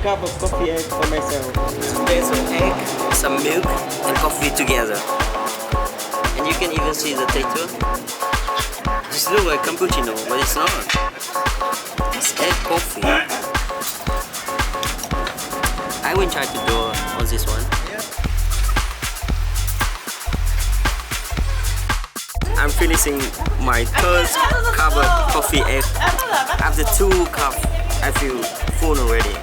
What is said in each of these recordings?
cup of coffee egg for myself. There's some egg, some milk, and coffee together. And you can even see the texture. This looks like cappuccino, but it's not. It's egg coffee. I will try to do on this one. I'm finishing my third cup of coffee egg. After 2 cups, I feel full already.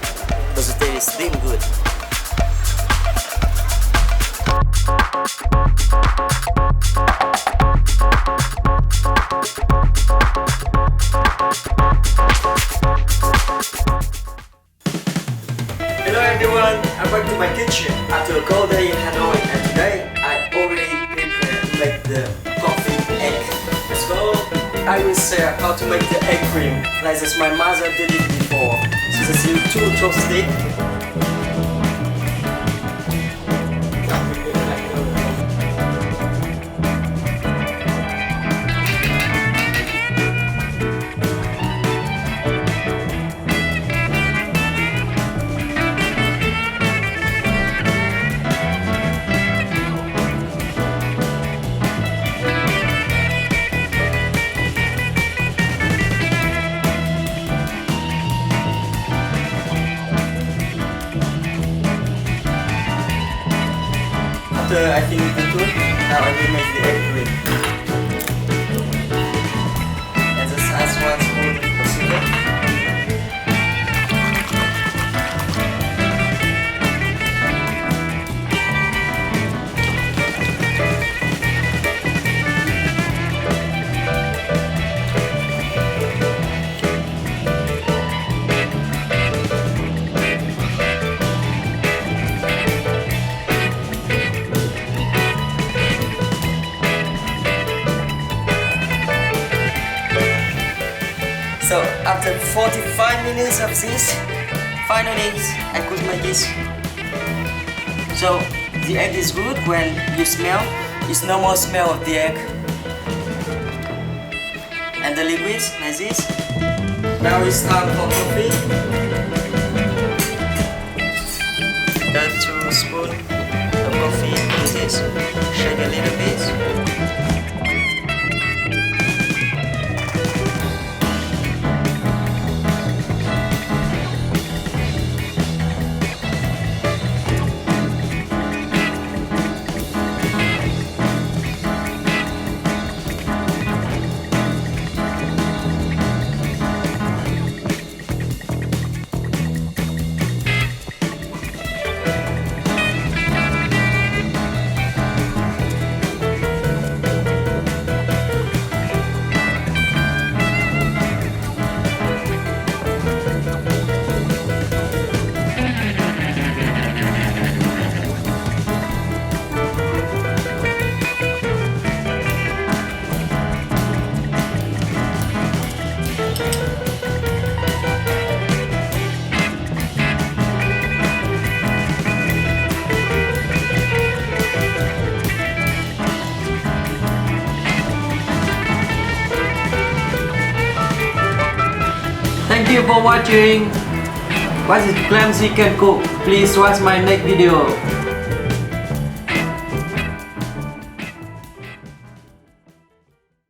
But the taste is still good. Hello everyone, I'm back to my kitchen after a cold day in Hanoi, and today I already prepared to make the coffee egg. Let's go! I will share how to make the egg cream, like as my mother did it before. So this is 2 chopsticks. After I finish the two, now I will make the egg cream. And just add 1 spoon of sugar. So after 45 minutes of this, finally I could make this. So the egg is good when you smell, it's no more smell of the egg. And the liquids like this. Now it's time for coffee. Add 2 spoons of coffee into this. Shake a little bit. Thank you for watching. What is clumsy can cook? Please watch my next video.